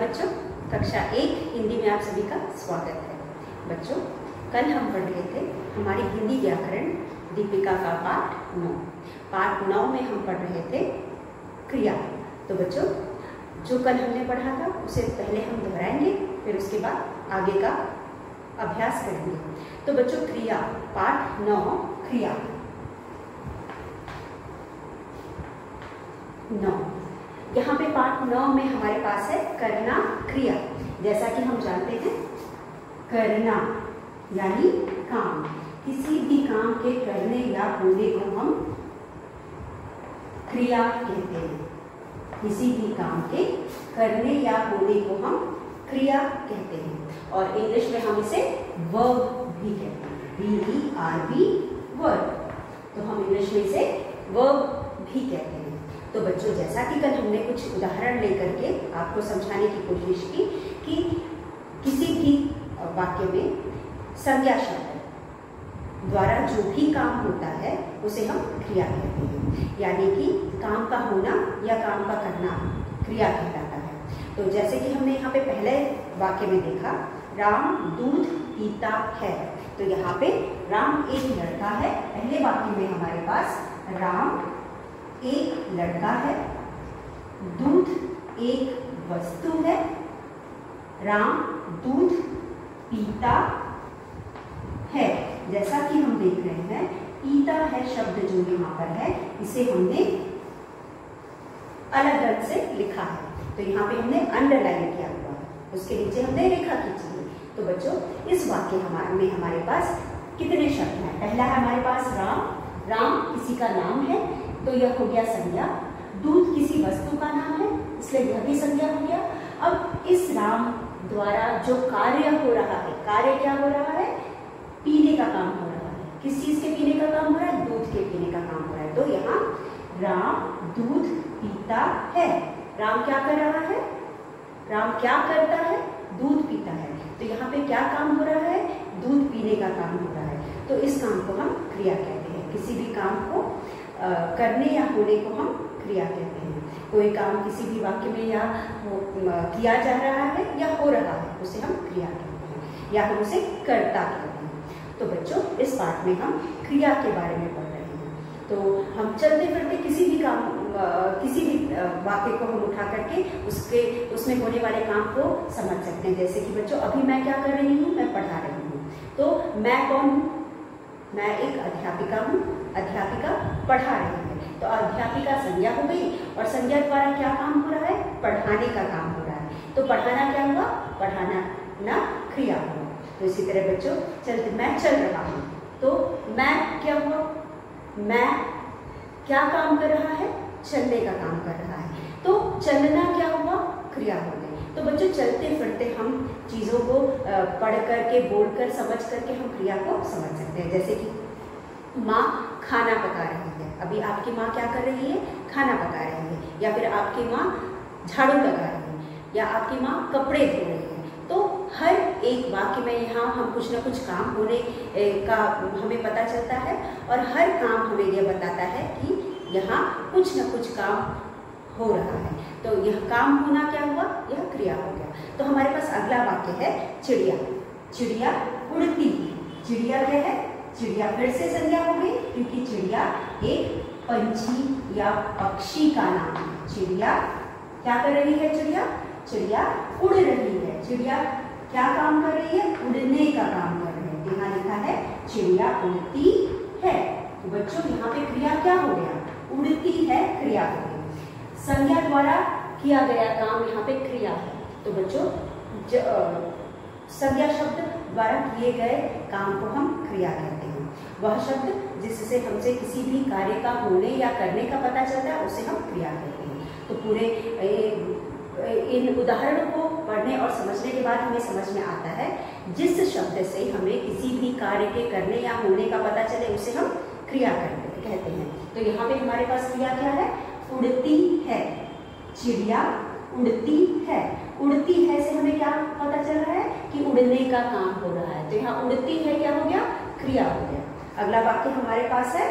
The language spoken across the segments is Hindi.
बच्चों, कक्षा 1 हिंदी में आप सभी का स्वागत है। बच्चों, कल हम पढ़ रहे थे हमारी हिंदी व्याकरण दीपिका का पाठ 9 में हम पढ़ रहे थे क्रिया। तो बच्चों, जो कल हमने पढ़ा था उसे पहले हम दोहराएंगे, फिर उसके बाद आगे का अभ्यास करेंगे। तो बच्चों, क्रिया पाठ 9 क्रिया 9, यहाँ पे पाठ 9 में हमारे पास है करना क्रिया। जैसा कि हम जानते हैं, करना यानी काम, किसी भी काम के करने या होने को हम क्रिया कहते हैं। किसी भी काम के करने या होने को हम क्रिया कहते हैं, और इंग्लिश में हम इसे वर्ब भी कहते हैं, VERB वर्ब। तो हम इंग्लिश में इसे वर्ब भी कहते हैं। तो बच्चों, जैसा कि कल हमने कुछ उदाहरण लेकर के आपको समझाने की कोशिश की कि किसी भी वाक्य में संज्ञा शब्द द्वारा जो भी काम होता है उसे हम क्रिया कहते हैं, यानी कि काम का होना या काम का करना क्रिया कहलाता है। तो जैसे कि हमने यहाँ पे पहले वाक्य में देखा, राम दूध पीता है। तो यहाँ पे राम एक लड़का है। पहले वाक्य में हमारे पास राम एक लड़का है, दूध एक वस्तु है, राम दूध पीता है। जैसा कि हम देख रहे हैं, पीता है शब्द जो यहाँ पर है, इसे हमने अलग अलग से लिखा है। तो यहाँ पे हमने अंडरलाइन किया हुआ है, उसके नीचे हमने रेखा खींची है। तो बच्चों, इस वाक्य में हमारे पास कितने शब्द हैं? पहला है हमारे पास राम। राम किसी का नाम है, तो यह हो गया संज्ञा। दूध किसी वस्तु का नाम है, इसलिए यह भी संज्ञा हो गया। अब इस राम द्वारा जो कार्य हो रहा है, कार्य क्या हो रहा है? पीने का काम हो रहा है। किस चीज के पीने का काम हो रहा है? दूध के पीने का काम हो रहा है। तो यहाँ राम दूध पीता है। राम क्या कर रहा है? राम क्या करता है? दूध पीता है। तो यहाँ पे क्या काम हो रहा है? दूध पीने का काम हो रहा है। तो इस काम को हम क्रिया कहते हैं। किसी भी काम को करने या होने को हम क्रिया कहते हैं। कोई काम किसी भी वाक्य में या किया जा रहा है या हो रहा है, उसे हम क्रिया कहते हैं, या हम उसे कर्ता कहते हैं। तो बच्चों, इस पाठ में हम क्रिया के बारे में पढ़ रहे हैं। तो हम चलते फिरते किसी भी वाक्य को हम उठा करके उसमें होने वाले काम को समझ सकते हैं। जैसे कि बच्चों, अभी मैं क्या कर रही हूँ? मैं पढ़ा रही हूँ। तो मैं कौन हूँ? मैं एक अध्यापिका हूँ। अध्यापिका पढ़ा रही है। तो अध्यापिका संज्ञा हो गई, और संज्ञा द्वारा क्या काम हो रहा है? पढ़ाने का काम हो रहा है। तो पढ़ाना क्या हुआ? पढ़ाना ना क्रिया हुआ। तो इसी तरह बच्चों, चलते मैं चल रहा हूँ, तो मैं क्या हुआ? मैं क्या काम कर रहा है? चलने का काम कर रहा है। तो चलना क्या हुआ? क्रिया हो गई। तो बच्चों, चलते फिरते हम चीज़ों को पढ़ करके, बोल कर, समझ करके हम क्रिया को समझ सकते हैं। जैसे कि माँ खाना पका रही है। अभी आपकी माँ क्या कर रही है? खाना पका रही है। या फिर आपकी माँ झाड़ू लगा रही है, या आपकी माँ कपड़े धो रही है। तो हर एक वाक्य में यहाँ हम कुछ ना कुछ काम होने का हमें पता चलता है, और हर काम हमें यह बताता है कि यहाँ कुछ न कुछ काम हो रहा है। तो यह काम होना क्या हुआ? यह क्रिया हो गया। तो हमारे पास अगला वाक्य है चिड़िया। चिड़िया उड़ती। चिड़िया क्या है? चिड़िया फिर से संज्ञा हो गई, क्योंकि चिड़िया एक पंछी या पक्षी का नाम है। चिड़िया क्या कर रही है? चिड़िया उड़ रही है। चिड़िया क्या काम कर रही है? उड़ने का काम कर रही है। यहाँ लिखा है चिड़िया उड़ती है। तो बच्चों, यहाँ पे क्रिया क्या हो गया? उड़ती है क्रिया हो गई। संज्ञा द्वारा किया गया काम यहाँ पे क्रिया है। तो बच्चों, संज्ञा शब्द द्वारा किए गए काम को हम क्रिया कहते हैं। वह शब्द जिससे हमसे किसी भी कार्य का होने या करने का पता चलता है, उसे हम क्रिया कहते हैं। तो पूरे इन उदाहरणों को पढ़ने और समझने के बाद हमें समझ में आता है, जिस शब्द से हमें किसी भी कार्य के करने या होने का पता चले, उसे हम क्रिया कहते हैं। तो यहाँ पे हमारे पास क्रिया क्या है? उड़ती है। चिड़िया उड़ती है। उड़ती है से हमें क्या पता चल रहा है? कि उड़ने का काम हो रहा है। तो यहाँ उड़ती है क्या हो गया? क्रिया हो गया। अगला वाक्य हमारे पास है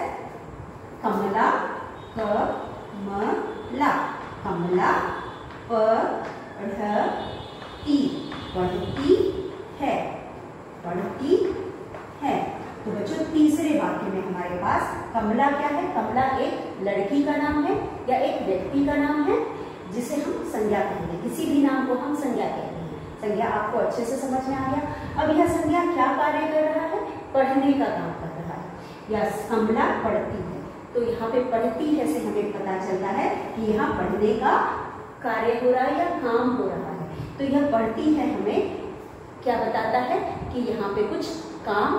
कमला। कमला। कमला पढ़ती पढ़ती है, पढ़ती है। तो बच्चों तीसरे वाक्य में हमारे पास कमला क्या है? कमला एक लड़की का नाम है या एक व्यक्ति का नाम है जिसे हम संज्ञा कहेंगे। किसी भी नाम को हम संज्ञा कहते हैं। संज्ञा आपको अच्छे से समझ में आ गया। अब यह संज्ञा क्या कार्य कर रहा है? पढ़ने का काम कर रहा है। या कमला पढ़ती है, तो यहाँ पे पढ़ती है से हमें पता चलता है कि यहाँ पढ़ने का कार्य हो रहा है या काम हो रहा है। तो यह पढ़ती है हमें क्या बताता है कि यहाँ पे कुछ काम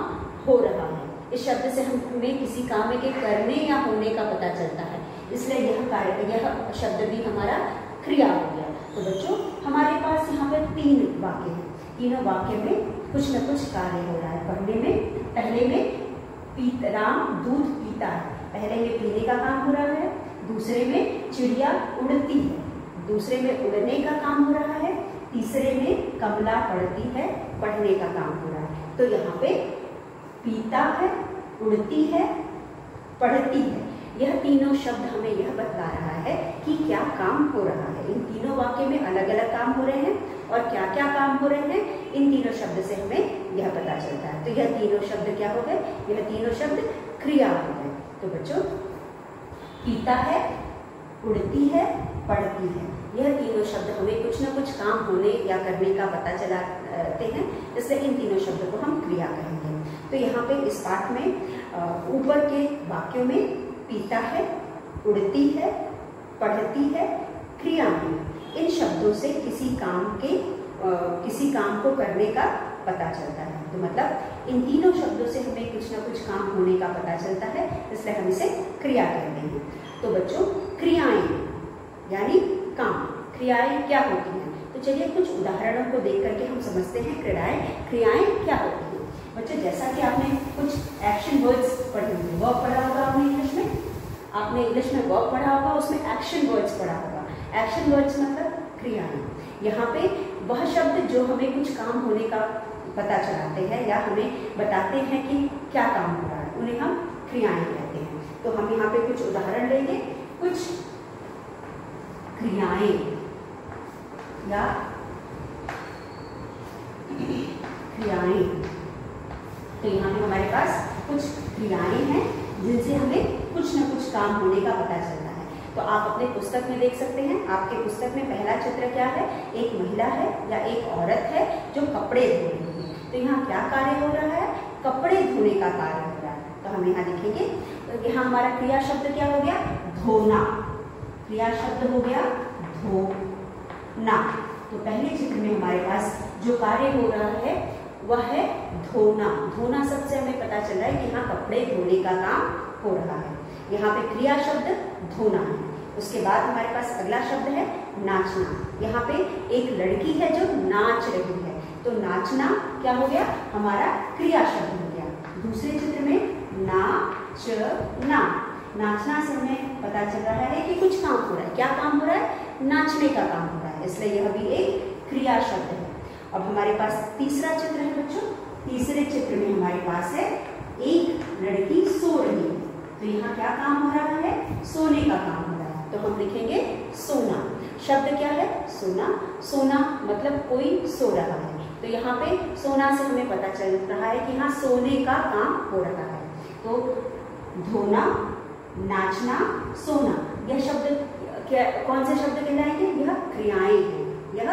हो रहा है। इस शब्द से हमें किसी काम के करने या होने का पता चलता है, इसलिए यह शब्द भी हमारा क्रिया हो गया। तो बच्चों हमारे पास यहाँ पे 3 वाक्य हैं। तीनों वाक्य में कुछ न कुछ कार्य हो रहा है। पढ़ने में पहले में राम दूध पीता है, पहले में पीने का काम हो रहा है। दूसरे में चिड़िया उड़ती है, दूसरे में उड़ने का काम हो रहा है। तीसरे में कमला पढ़ती है, पढ़ने का काम हो रहा है। तो यहाँ पे पीता है, उड़ती है, पढ़ती है, यह तीनों शब्द हमें यह बता रहा है कि क्या काम हो रहा है। इन तीनों वाक्य में अलग अलग काम हो रहे हैं और क्या क्या काम हो रहे हैं इन तीनों शब्द से हमें यह पता चलता है। तो यह तीनों शब्द क्या हो गए? यह तीनों शब्द क्रिया हो गए। तो बच्चों पीता है, उड़ती है, पढ़ती है, यह तीनों शब्द हमें कुछ न कुछ काम होने या करने का पता चलाते हैं, इसलिए इन तीनों शब्दों को हम क्रिया कहेंगे। तो यहाँ पे इस पाठ में ऊपर के वाक्यों में पीता है, उड़ती है, पढ़ती है, क्रिया में इन शब्दों से किसी काम को करने का पता चलता है। तो मतलब इन तीनों शब्दों से हमें कुछ न कुछ काम होने का पता चलता है, इसलिए हम इसे क्रिया कहते हैं। तो बच्चों क्रियाएं यानी काम, क्रियाएं क्या होती हैं? तो चलिए कुछ उदाहरणों को देख करके हम समझते हैं क्रियाएं क्या होती हैं। बच्चों जैसा कि आपने कुछ एक्शन वर्ड्स पढ़े होंगे, वर्ब पढ़ा होगा आपने इंग्लिश में, वर्ब पढ़ा होगा, उसमें एक्शन वर्ड्स पढ़ा होगा। एक्शन वर्ड्स मतलब क्रियाएं। यहाँ पे वह शब्द जो हमें कुछ काम होने का पता चलाते हैं या हमें बताते हैं कि क्या काम हो रहा है, उन्हें हम क्रियाएं कहते हैं। तो हम यहाँ पे कुछ उदाहरण लेंगे। कुछ क्रियाएं या तो यहाँ पे हमारे पास कुछ क्रियाएं हैं जिनसे हमें कुछ न कुछ काम होने का पता चलता है। तो आप अपने पुस्तक में देख सकते हैं। आपके पुस्तक में पहला चित्र क्या है? एक महिला है या एक औरत है जो कपड़े धो रही है। तो यहाँ क्या कार्य हो रहा है? कपड़े धोने का कार्य हो रहा है। तो हम यहाँ लिखेंगे, तो यहाँ हमारा क्रिया शब्द क्या हो गया? धोना। क्रिया शब्द हो गया धोना। तो पहले चित्र में हमारे पास जो कार्य हो रहा है वह है धोना। धोना शब्द से हमें पता चल रहा है कि यहाँ कपड़े धोने का काम हो रहा है। यहाँ पे क्रिया शब्द धोना है। उसके बाद हमारे पास अगला शब्द है नाचना। यहाँ पे एक लड़की है जो नाच रही है, तो नाचना क्या हो गया? हमारा क्रिया शब्द हो गया। दूसरे चित्र में नाचना। नाचना से हमें पता चल रहा है कि कुछ काम हो रहा है। क्या काम हो रहा है? नाचने का काम हो रहा है, इसलिए यह भी एक क्रिया शब्द है। अब हमारे पास तीसरा चित्र है बच्चों। तीसरे चित्र में हमारे पास है एक लड़की सो रही है। तो यहाँ क्या काम हो रहा है? सोने का काम हो रहा है। तो हम लिखेंगे सोना। शब्द क्या है? सोना। सोना मतलब कोई सो रहा है। तो यहाँ पे सोना से हमें पता चल रहा है कि यहाँ सोने का काम हो रहा है। तो धोना, नाचना, सोना, यह शब्द कौन से शब्द कहलाएंगे? यह क्रियाएं हैं। यह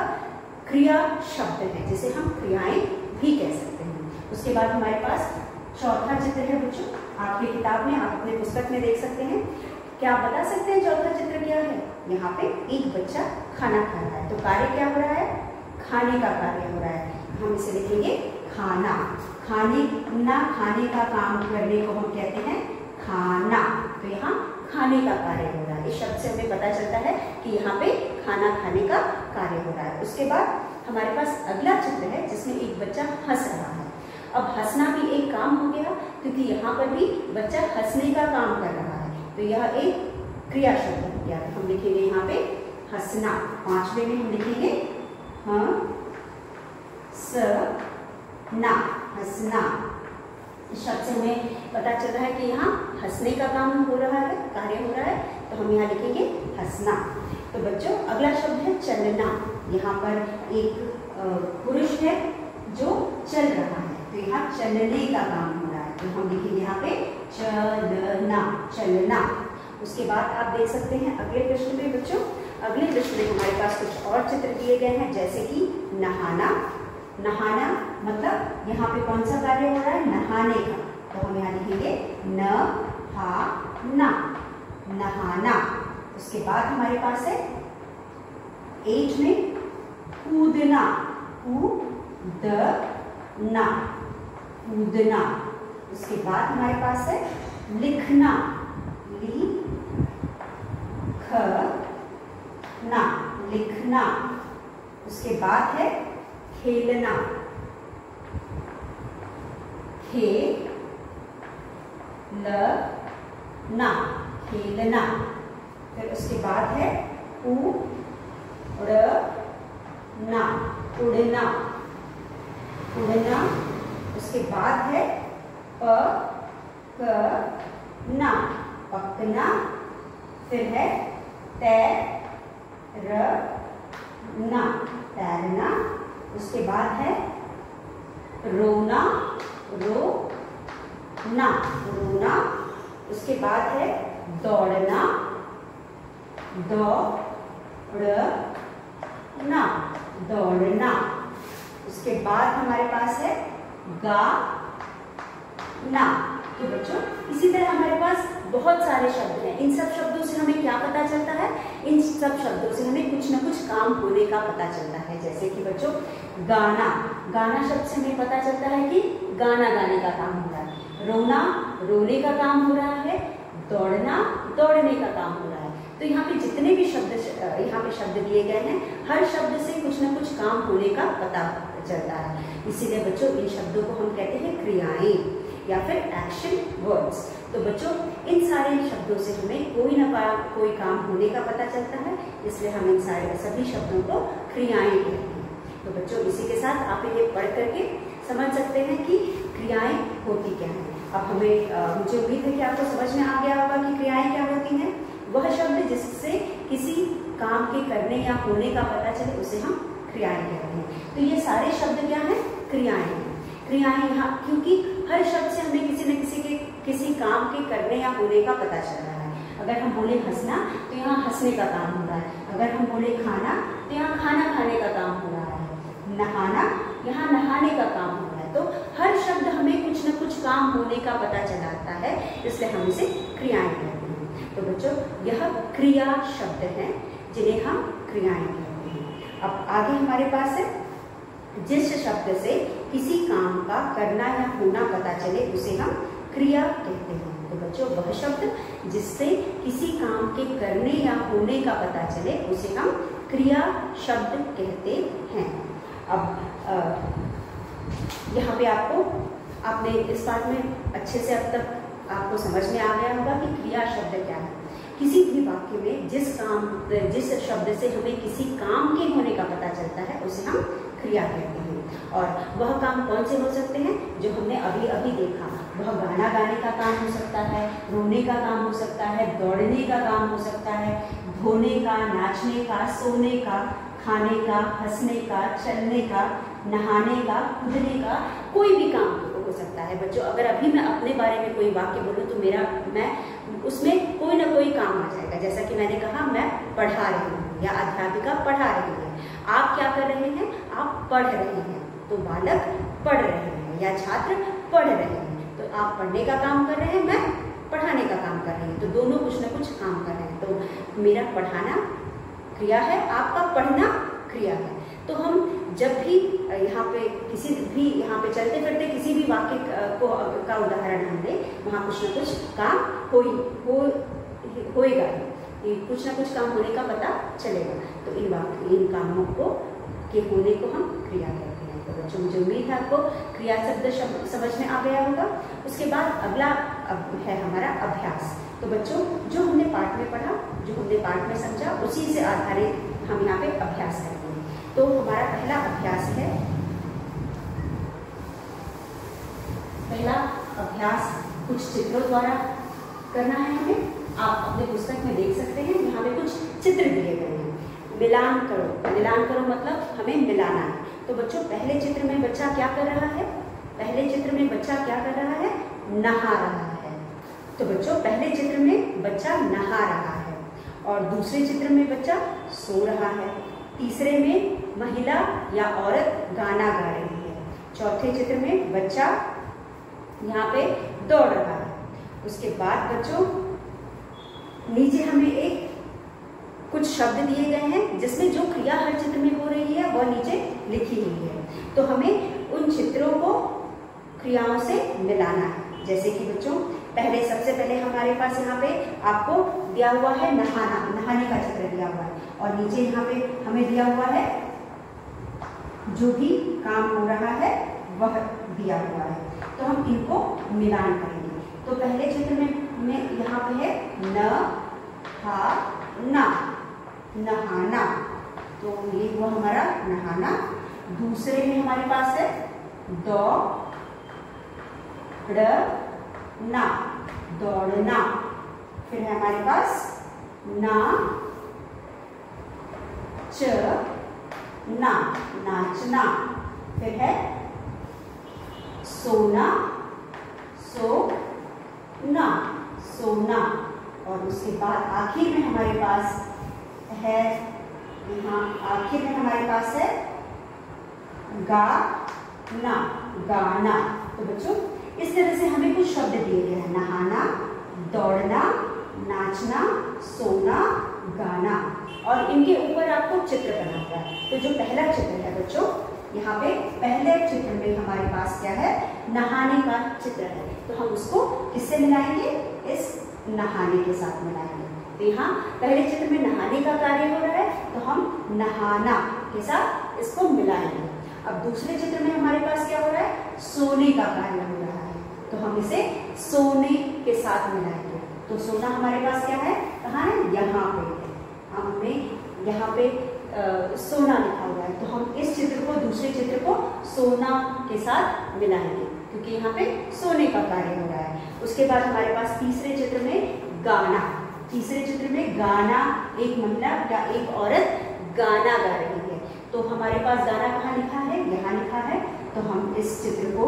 क्रिया शब्द है जिसे हम क्रियाएं भी कह सकते हैं। उसके बाद हमारे पास चौथा चित्र है बच्चों। आपकी किताब में, आप अपने पुस्तक में देख सकते हैं। क्या आप बता सकते हैं चौथा चित्र क्या है? यहाँ पे एक बच्चा खाना खा रहा है। तो कार्य क्या हो रहा है? खाने का कार्य हो रहा है। हम इसे लिखेंगे खाना। खाने का काम करने को हम कहते हैं खाना। तो यहाँ खाने का कार्य हो रहा है। इस शब्द से हमें पता चलता है कि यहाँ पे खाना खाने का कार्य हो रहा है। उसके बाद हमारे पास अगला चित्र है जिसमें एक बच्चा हंस रहा है। अब हंसना भी एक काम हो गया क्योंकि यहाँ पर भी बच्चा हंसने का काम कर रहा है। तो यह एक क्रिया शब्द हो गया। हम लिखेंगे यहाँ पे हंसना। पांचवे में हम लिखेंगे हंसना। इस शब्द से हमें पता चल रहा है कि यहाँ हंसने का काम हो रहा है, कार्य हो रहा है। तो हम यहाँ लिखेंगे हंसना। तो बच्चों अगला शब्द है चलना। यहाँ पर एक पुरुष है जो चल रहा है, तो यहाँ चलने का काम हो रहा है, तो हम लिखेंगे यहाँ पे चलना, चलना। उसके बाद आप देख सकते हैं अगले प्रश्न में बच्चों, अगले प्रश्न में हमारे पास कुछ और चित्र दिए गए हैं, जैसे कि नहाना। नहाना मतलब यहाँ पे कौन सा कार्य हो रहा है, नहाने का, तो हम यहाँ लिखेंगे न-हा-ना, नहाना। उसके बाद हमारे पास है 8 में कूदना, कूदना, कूदना। उसके बाद हमारे पास है लिखना, लिखना, लिखना। उसके बाद है खेलना, खेलना, खेलना। फिर उसके बाद है उड़ना, उड़ना, उड़ना। उसके बाद है पकना, पकना। फिर है तैरना, तैरना। उसके बाद है रोना, रोना, रोना। उसके बाद है दौड़ना, दौड़ना, दौड़ना। उसके बाद हमारे पास है गाना। तो बच्चों इसी तरह हमारे पास बहुत सारे शब्द हैं। इन सब शब्दों से हमें क्या पता चलता है, इन सब शब्दों से हमें कुछ ना कुछ काम होने का पता चलता है। जैसे कि बच्चों गाना, गाना शब्द से हमें पता चलता है कि गाना गाने का काम हो रहा है, रोना रोने का काम हो रहा है, दौड़ना दौड़ने का काम हो रहा है। तो यहाँ पे जितने भी शब्द यहाँ पे शब्द दिए गए हैं, हर शब्द से कुछ ना कुछ काम होने का पता चलता है। इसीलिए बच्चों इन शब्दों को हम कहते हैं क्रियाएं या फिर एक्शन वर्ड्स। तो बच्चों इन सारे शब्दों से हमें कोई ना कोई काम होने का पता चलता है, इसलिए हम इन सारे सभी शब्दों को क्रियाएं कहते हैं। तो बच्चों इसी के साथ आप ये पढ़ करके समझ सकते हैं कि क्रियाएं होती क्या हैं। अब हमें मुझे उम्मीद है कि आपको समझ में आ गया होगा कि क्रियाएं क्या होती हैं। वह शब्द जिससे किसी काम के करने या होने का पता चले उसे हम क्रियाएं कहते हैं। तो ये सारे शब्द क्या हैं, क्रियाएं हैं। क्रियाएं यहाँ क्योंकि हर शब्द से हमें किसी न किसी काम के करने या होने का पता चल रहा है। अगर हम बोले हंसना तो यहाँ हंसने का काम हो रहा है, अगर हम बोले खाना तो यहाँ खाना खाने का काम हो रहा है, नहाना यहाँ नहाने का काम हो रहा है। तो हर शब्द हमें कुछ न कुछ काम होने का पता चलाता है, इसलिए हम इसे क्रियाएं कहते हैं। तो बच्चों यह क्रिया शब्द हैं जिन्हें हम क्रियाएं कहते हैं। अब आगे हमारे पास है जिस शब्द से किसी काम का करना या होना पता चले उसे हम क्रिया कहते हैं। तो बच्चों वह शब्द जिससे किसी काम के करने या होने का पता चले उसे हम क्रिया शब्द कहते हैं। अब यहाँ पे आपने इस बात में अच्छे से अब तक आपको समझ में आ गया होगा कि क्रिया शब्द क्या है। किसी भी वाक्य में जिस शब्द से हमें किसी काम के होने का पता चलता है उसे हम क्रिया कहते हैं। और वह काम कौन से हो सकते हैं जो हमने अभी अभी देखा। वह गाना गाने का काम हो सकता है, रोने का काम हो सकता है, दौड़ने का काम हो सकता है, धोने का, नाचने का, सोने का, खाने का, हंसने का, चलने का, नहाने का, कूदने का, कोई भी काम हो सकता है। बच्चों अगर अभी मैं अपने बारे में कोई वाक्य बोलूँ तो मैं उसमें कोई ना कोई काम आ जाएगा। जैसा कि मैंने कहा मैं पढ़ा रही हूँ या अध्यापिका पढ़ा रही है। आप क्या कर रहे हैं, आप पढ़ रहे हैं, तो बालक पढ़ रहे हैं या छात्र पढ़ रहे हैं। तो आप पढ़ने का काम कर रहे हैं, मैं पढ़ाने का काम कर रही हूँ, तो दोनों कुछ ना कुछ काम कर रहे हैं। तो मेरा पढ़ाना क्रिया है, आपका पढ़ना क्रिया है। तो हम जब भी यहाँ पे चलते फिरते किसी भी वाक्य का उदाहरण हम दें, वहाँ कुछ ना कुछ काम होएगा, कुछ ना कुछ काम होने का पता चलेगा। तो इन कामों के होने को हम क्रिया कहते हैं। तो बच्चों मुझे उम्मीद है आपको क्रिया शब्द समझ में आ गया होगा। उसके बाद अगला है हमारा अभ्यास। तो बच्चों जो हमने पाठ में पढ़ा, जो हमने पाठ में समझा, उसी से आधारित हम यहाँ पे अभ्यास करते हैं। तो हमारा पहला अभ्यास है, कुछ चित्रों द्वारा करना है हमें। आप अपने पुस्तक में देख सकते हैं, यहाँ पे कुछ चित्र दिए गए हैं। मिलान करो। मिलान करो मतलब हमें मिलाना है। तो बच्चों पहले चित्र में बच्चा क्या कर रहा है? पहले चित्र में बच्चा क्या कर रहा है? नहा रहा है। तो बच्चों पहले चित्र में बच्चा नहा रहा है और दूसरे चित्र में बच्चा सो रहा है। तीसरे में महिला या औरत गाना गा रही है। चौथे चित्र में बच्चा यहाँ पे दौड़ रहा है। उसके बाद बच्चों नीचे हमें एक कुछ शब्द दिए गए हैं जिसमें जो क्रिया हर चित्र में हो रही है वह नीचे लिखी हुई है। तो हमें उन चित्रों को क्रियाओं से मिलाना है। जैसे कि बच्चों सबसे पहले हमारे पास यहाँ पे आपको दिया हुआ है नहाना, नहाने का चित्र दिया हुआ है और नीचे यहाँ पे हमें दिया हुआ है जो भी काम हो रहा है वह दिया हुआ है। तो हम इनको मिलान करेंगे। तो पहले चित्र में यहाँ पे है न हा ना, नहाना, तो ये हुआ हमारा नहाना। दूसरे में हमारे पास है दौड़ना, दौड़ना। फिर है हमारे पास नाचना, नाचना। फिर है सोना, सोना, सोना। और उसके बाद आखिर में हमारे पास है, यहाँ आखिर में हमारे पास है गाना, गाना। तो बच्चों इस तरह से हमें कुछ शब्द दिए गए हैं, नहाना, दौड़ना, नाचना, सोना, गाना, और इनके ऊपर आपको चित्र बना हुआ है। तो जो पहला चित्र है बच्चों, यहाँ पे पहले चित्र में हमारे पास क्या है? नहाने का चित्र है। तो हम उसको किससे मिलाएंगे? इस नहाने के साथ मिलाएंगे। तो यहाँ पहले चित्र में नहाने का कार्य हो रहा है तो हम नहाना के साथ इसको मिलाएंगे। अब दूसरे चित्र में हमारे पास क्या हो रहा है? सोने का कार्य हो रहा है, तो हम इसे सोने के साथ मिलाएंगे। तो सोना हमारे पास क्या है? कहाँ है? यहाँ पे है। हमने यहाँ पे सोना लिखा हुआ है, तो हम इस चित्र को, दूसरे चित्र को सोना के साथ मिलाएंगे क्योंकि यहाँ पे सोने का कार्य हो रहा है। उसके बाद हमारे पास तीसरे चित्र में गाना, तीसरे चित्र में गाना, एक महिला या एक औरत गाना गा रही है। तो हमारे पास गाना कहाँ लिखा है? यहाँ लिखा है। तो हम इस चित्र को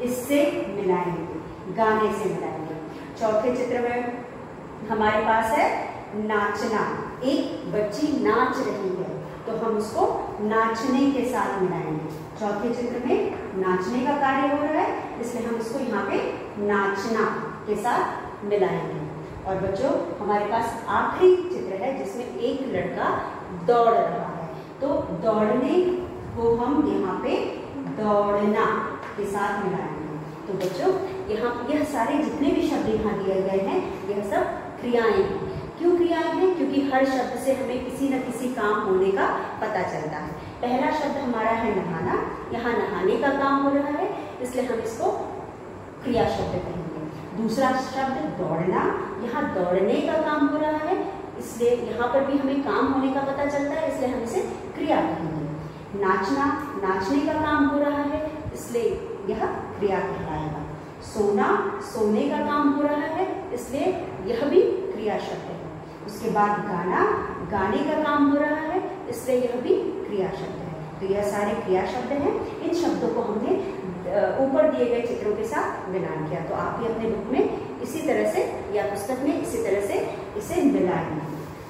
इससे मिलाएंगे, गाने से मिलाएंगे। चौथे चित्र में हमारे पास है नाचना, एक बच्ची नाच रही है तो हम उसको नाचने के साथ मिलाएंगे। चौथे चित्र में नाचने का कार्य हो रहा है इसलिए हम इसको यहाँ पे नाचना के साथ मिलाएंगे। और बच्चों हमारे पास आखिरी चित्र है जिसमें एक लड़का दौड़ रहा है, तो दौड़ने को हम यहाँ पे दौड़ना के साथ मिलाएंगे। तो बच्चों यहाँ यह सारे जितने भी शब्द यहाँ दिए गए हैं यह सब क्रियाएं हैं। क्यों क्रियाएं हैं? क्योंकि हर शब्द से हमें किसी न किसी काम होने का पता चलता है। पहला शब्द हमारा है नहाना, यहाँ नहाने का काम हो रहा है इसलिए हम इसको क्रिया शब्द कहेंगे। दूसरा शब्द दौड़ना, यहाँ दौड़ने का काम हो रहा है इसलिए यहाँ पर भी हमें काम होने का पता चलता है इसलिए हम इसे क्रिया कहेंगे। नाचना, नाचने का काम हो रहा है इसलिए यह क्रिया कहलाएगा। सोना, सोने का काम हो रहा है इसलिए यह भी क्रिया शब्द है। उसके बाद गाना, गाने का काम हो रहा है इसलिए यह भी क्रिया शब्द है। तो यह सारे क्रिया शब्द हैं। इन शब्दों को हमने ऊपर दिए गए चित्रों के साथ मिलान किया। तो आप भी अपने बुक में इसी तरह से या पुस्तक में इसी तरह से इसे मिलाएंगे।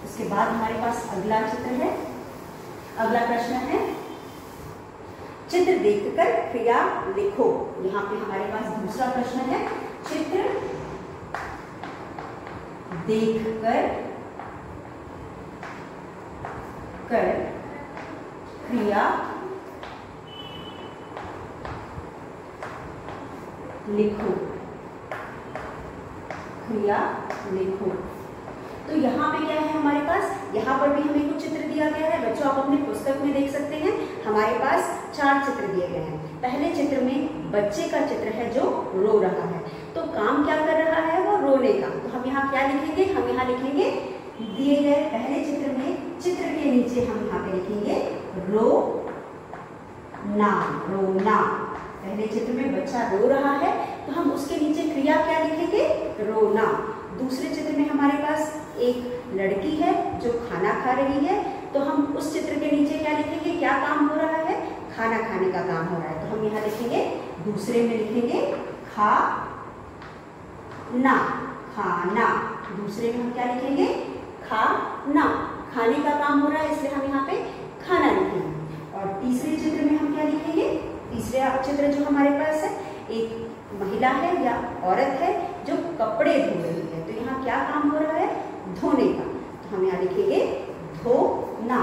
उसके बाद हमारे पास अगला चित्र है, अगला प्रश्न है चित्र देखकर क्रिया लिखो। यहाँ पे हमारे पास दूसरा प्रश्न है, चित्र देखकर क्रिया लिखो, क्रिया लिखो। तो यहाँ पे क्या है हमारे पास? यहाँ पर भी हमें कुछ चित्र दिया गया है। बच्चों आप अपने पुस्तक में देख सकते हैं हमारे पास 4 चित्र दिए गए हैं। पहले चित्र में बच्चे का चित्र है जो रो रहा है, तो काम क्या कर रहा है? वो रोने का। तो हम यहाँ क्या लिखेंगे? हम यहाँ लिखेंगे दिए गए पहले चित्र में, चित्र के नीचे हम यहाँ पे लिखेंगे रो ना, रोना। पहले चित्र में बच्चा रो रहा है तो हम उसके नीचे क्रिया क्या लिखेंगे? रोना। दूसरे चित्र में हमारे पास एक लड़की है जो खाना खा रही है तो हम उस चित्र के नीचे क्या लिखेंगे, क्या काम हो रहा है, खाना खाने का काम हो रहा है। तो हम यहाँ लिखेंगे, दूसरे में लिखेंगे खा ना, खाना। दूसरे में हम क्या लिखेंगे, खाना, खाने का काम हो रहा है, इसलिए हम यहाँ पे खाना लिखेंगे। और तीसरे चित्र में हम क्या लिखेंगे, तीसरा चित्र जो हमारे पास है, एक महिला है या औरत है जो कपड़े धो रही है। तो यहाँ क्या काम हो रहा है, धोने का। तो हम यहाँ लिखेंगे धोना,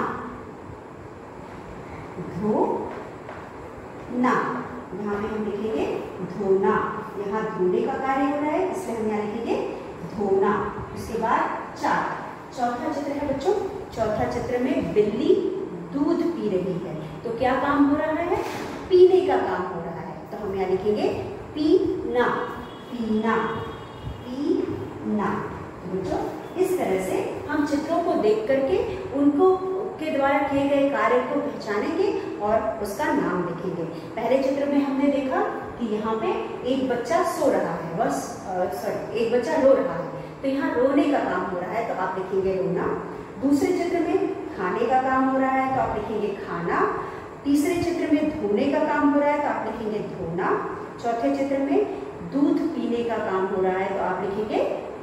धोना। यहाँ पे हम लिखेंगे धोना, यहाँ धोने का कार्य हो रहा है, इसलिए हम यहाँ लिखेंगे धोना। उसके बाद चौथा चित्र है बच्चों, चौथा चित्र में बिल्ली दूध पी रही है। तो क्या काम हो रहा है, पीने का काम हो रहा है। तो हम यहाँ लिखेंगे पीना, पीना, पीना। तो बच्चों इस तरह से हम चित्रों को देख करके उनको के द्वारा किए गए कार्य को पहचानेंगे और उसका नाम लिखेंगे। पहले चित्र में हमने देखा कि यहाँ पे एक बच्चा सो रहा है, एक बच्चा रो रहा है। तो यहाँ रोने का काम हो रहा है, तो आप लिखेंगे रोना। दूसरे चित्र में खाने का काम हो रहा है, तो आप लिखेंगे खाना। तीसरे चित्र में धोने का काम हो रहा है, तो आप लिखेंगे धोना। चौथे चित्र में दूध पीने का काम हो रहा है, तो आप लिखेंगे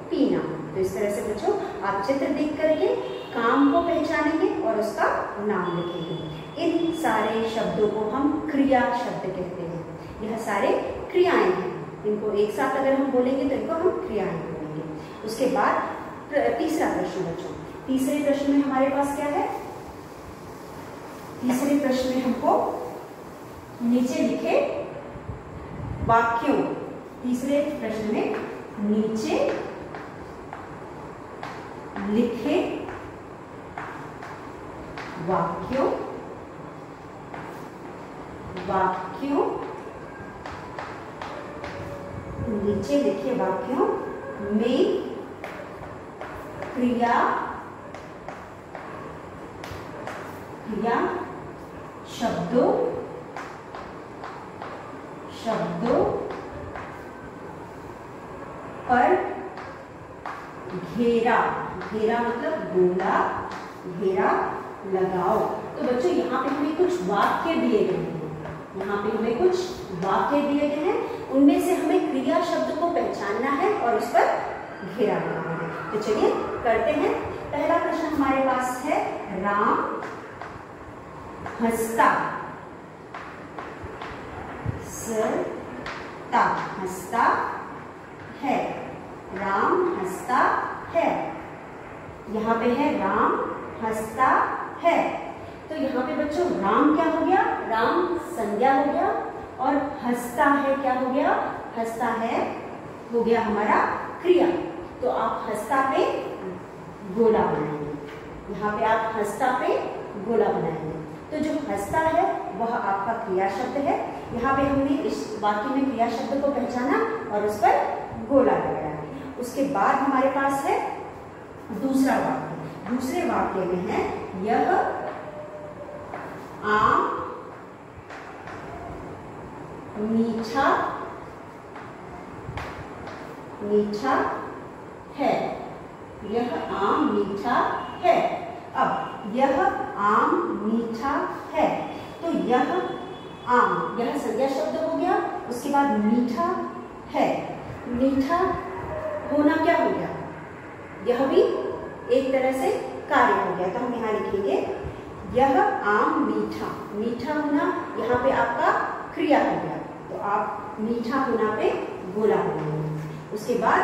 पीना। तो इस तरह से बच्चों आप चित्र देख करके काम को पहचानेंगे और उसका नाम लिखेंगे। इन सारे शब्दों को हम क्रिया शब्द कहते हैं। यह सारे क्रियाएं हैं, इनको एक साथ अगर हम बोलेंगे तो इनको हम क्रियाएं बोलेंगे। उसके बाद तीसरा प्रश्न बच्चों, तीसरे प्रश्न में हमारे पास क्या है, तीसरे प्रश्न में हमको नीचे लिखे वाक्यों, तीसरे प्रश्न में नीचे लिखे वाक्यों नीचे लिखे वाक्यों में क्रिया शब्दों पर घेरा मतलब गोला घेरा लगाओ। तो बच्चों यहाँ पे हमें कुछ वाक्य दिए गए हैं, यहाँ पे हमें कुछ वाक्य दिए गए हैं, उनमें से हमें क्रिया शब्द को पहचानना है और उस पर घेरा लगाना है। तो चलिए करते हैं। पहला प्रश्न हमारे पास है, राम हंसता हंसता है, राम हंसता है। यहाँ पे है राम हंसता है। तो यहाँ पे बच्चों राम क्या हो गया, राम संज्ञा हो गया, और हंसता है क्या हो गया, हंसता है हो गया हमारा क्रिया। तो आप हंसता पे गोला बनाएंगे, यहाँ पे आप हंसता पे गोला बनाएंगे। तो जो हंसता है वह आपका क्रिया शब्द है। यहाँ पे हमने इस वाक्य में क्रिया शब्द को पहचाना और उस पर गोला लगाया। उसके बाद हमारे पास है दूसरा वाक्य। दूसरे वाक्य में है, यह आम मीठा है, यह आम मीठा है। अब यह आम मीठा है, तो यह आम, यह संज्ञा शब्द हो गया। उसके बाद मीठा है, मीठा होना क्या हो गया, यह भी एक तरह से कार्य हो गया। तो हम यहाँ लिखेंगे यह आम मीठा होना, यहाँ पे आपका क्रिया हो गया। तो आप मीठा होना पे गोला बनाएंगे। उसके बाद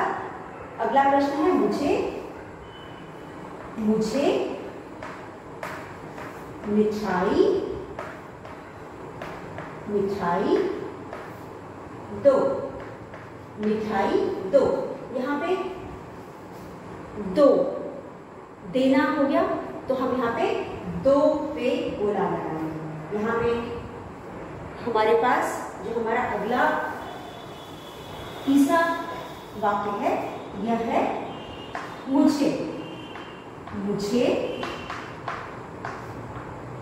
अगला प्रश्न है, मुझे मिठाई दो। यहाँ पे दो देना हो गया, तो हम यहाँ पे दो पे गोला लगाएंगे। यहाँ पे हमारे पास जो हमारा अगला तीसरा वाक्य है, यह है मुझे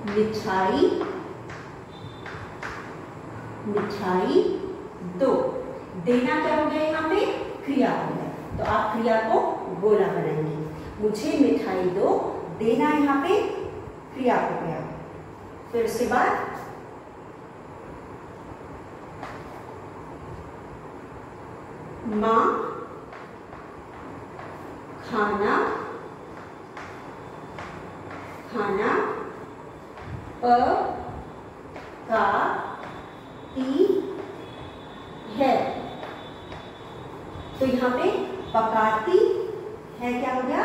मिठाई दो। देना क्या हो गया, यहाँ पे क्रिया हो गया। तो आप क्रिया को गोला बनाएंगे, मुझे मिठाई दो। देना यहाँ पे क्रिया हो गया। फिर उसके बाद माँ खाना खाना पकाती है। तो यहाँ पे पकाती है क्या हो गया,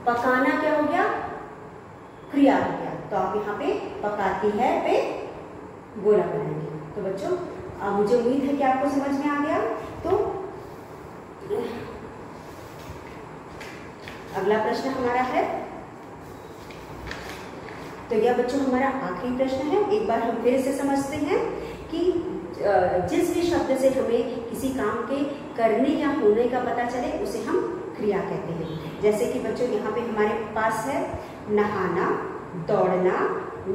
पकाना क्या हो गया, क्रिया हो गया। तो आप यहाँ पे पकाती है पे गोला बनाएंगे। तो बच्चों मुझे उम्मीद है कि आपको समझ में आ गया। तो अगला प्रश्न हमारा है, तो यह बच्चों हमारा आखिरी प्रश्न है। एक बार हम फिर से समझते हैं कि जिस भी शब्द से हमें किसी काम के करने या होने का पता चले उसे हम क्रिया कहते हैं। जैसे कि बच्चों यहाँ पे हमारे पास है नहाना, दौड़ना,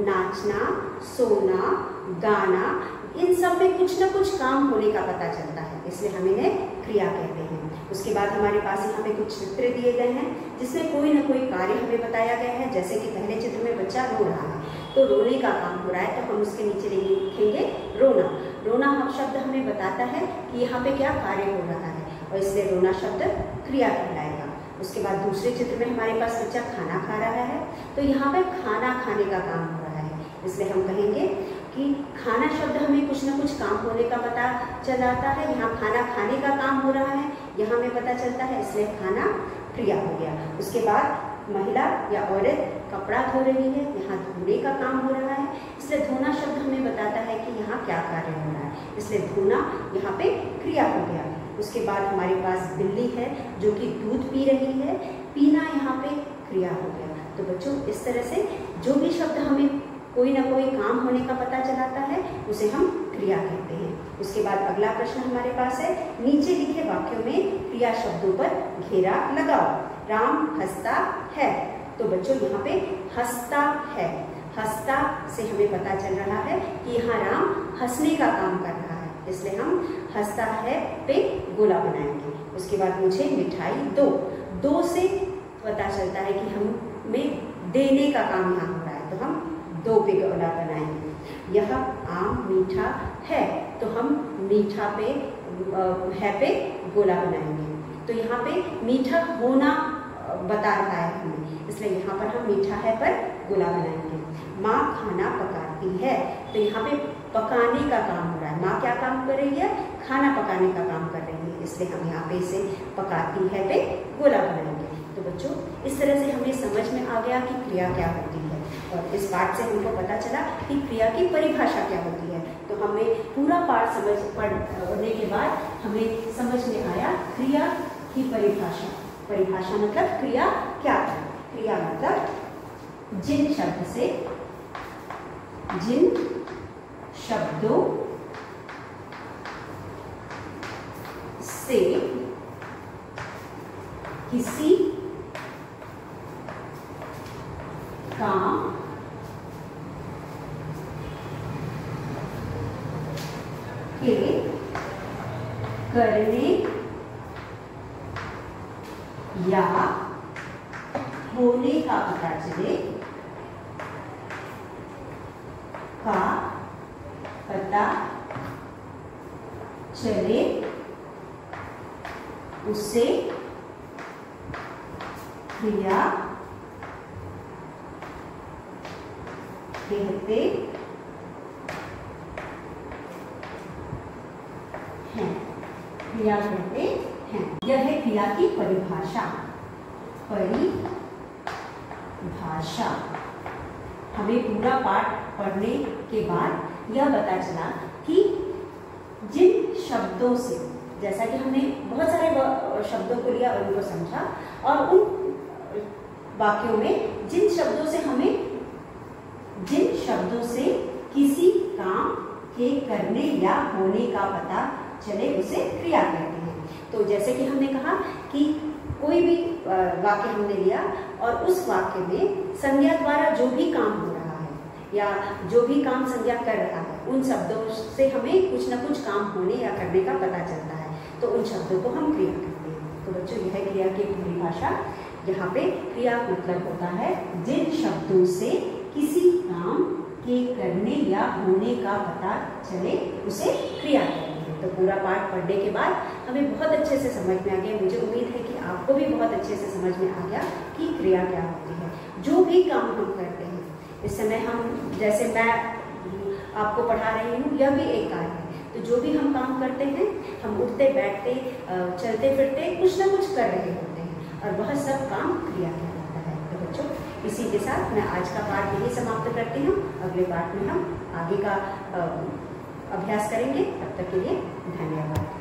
नाचना, सोना, गाना, इन सब में कुछ ना कुछ काम होने का पता चलता है, इसलिए हम इन्हें क्रिया कहते हैं। उसके बाद हमारे पास यहाँ पे कुछ चित्र दिए गए हैं जिसमें कोई ना कोई कार्य हमें बताया गया है। जैसे कि पहले चित्र में बच्चा रो रहा है, तो रोने का काम हो रहा है, तो हम उसके नीचे लिखेंगे रोना। रोना शब्द हमें बताता है कि यहाँ पे क्या कार्य हो रहा है, और इसलिए रोना शब्द क्रिया कहलाएगा। उसके बाद दूसरे चित्र में हमारे पास बच्चा खाना खा रहा है, तो यहाँ पे खाना खाने का काम हो रहा है, इसलिए हम कहेंगे कि खाना शब्द हमें कुछ ना कुछ काम होने का पता चल जाता है। यहाँ खाना खाने का काम हो रहा है, यहाँ हमें पता चलता है, इसलिए खाना क्रिया हो गया। उसके बाद महिला या औरत कपड़ा धो रही है, यहाँ धोने का काम हो रहा है, इसलिए धोना शब्द हमें बताता है कि यहाँ क्या कार्य हो रहा है, इसलिए धोना यहाँ पे क्रिया हो गया। उसके बाद हमारे पास बिल्ली है जो कि दूध पी रही है, पीना यहाँ पे क्रिया हो गया। तो बच्चों इस तरह से जो भी शब्द हमें कोई ना कोई काम होने का पता चलाता है उसे हम क्रिया कहते हैं। उसके बाद अगला प्रश्न हमारे पास है, नीचे लिखे वाक्यों में क्रिया शब्दों पर घेरा लगाओ। राम हंसता है, तो बच्चों यहाँ पे हंसता है, हंसता से हमें पता चल रहा है कि यहाँ राम हंसने का काम कर रहा है, इसलिए हम हंसता है पे गोला बनाएंगे। उसके बाद मुझे मिठाई दो, दो से पता चलता है कि हमें देने का काम यहाँ हो रहा है, तो हम दो पे गोला बनाएंगे। यह आम मीठा है, तो हम मीठा पे है पे गोला बनाएंगे। तो यहाँ पे मीठा होना बता रहा है हमें, इसलिए यहाँ पर हम मीठा है पर गोला बनाएंगे। माँ खाना पकाती है, तो यहाँ पे पकाने का काम हो रहा है। माँ क्या काम कर रही है, खाना पकाने का काम कर रही है, इसलिए हम यहाँ पे इसे पकाती है पे गोला बनाएंगे। तो बच्चों इस तरह से हमें समझ में आ गया कि क्रिया क्या होती है, और इस पाठ से हमको पता चला कि क्रिया की परिभाषा क्या होती है। तो हमें पूरा पाठ पढ़ने के बाद हमें समझ में आया क्रिया की परिभाषा। परिभाषा मतलब क्रिया क्या है, क्रिया मतलब जिन शब्दों से किसी काम के करने या होने का पता चले उसे क्रिया कहते हैं, क्रिया कहते हैं। यह है क्रिया की परिभाषा। परिभाषा हमें पूरा पाठ पढ़ने के बाद यह पता चला कि जिन शब्दों से, जैसा कि हमने बहुत सारे शब्दों को लिया और उनको समझा, और उन वाक्यों में जिन शब्दों से किसी काम के करने या होने का पता चले उसे क्रिया कहते हैं। तो जैसे कि हमने कहा कि कोई भी वाक्य हमने लिया और उस वाक्य में संज्ञा द्वारा जो भी काम हो रहा है या जो भी काम संज्ञा कर रहा है, उन शब्दों से हमें कुछ ना कुछ काम होने या करने का पता चलता है, तो उन शब्दों को हम क्रिया कहते हैं। तो बच्चों यह क्रिया की परिभाषा यहाँ पे क्रिया मतलब होता है जिन शब्दों से किसी काम के करने या होने का पता चले उसे क्रिया कहते हैं। तो पूरा पाठ पढ़ने के बाद हमें बहुत अच्छे से समझ में आ गया। मुझे उम्मीद है कि आपको भी बहुत अच्छे से समझ में आ गया कि क्रिया क्या होती है। जो भी काम हम करते हैं, इस समय हम जैसे मैं आपको पढ़ा रही हूँ, यह भी एक कार्य है। तो जो भी हम काम करते हैं, हम उठते बैठते चलते फिरते कुछ ना कुछ कर रहे होते हैं और वह सब काम क्रिया कहलाता है। तो बच्चों, इसी के साथ मैं आज का पाठ यही समाप्त करती हूँ। अगले पाठ में हम आगे का अभ्यास करेंगे। तब तक के लिए धन्यवाद।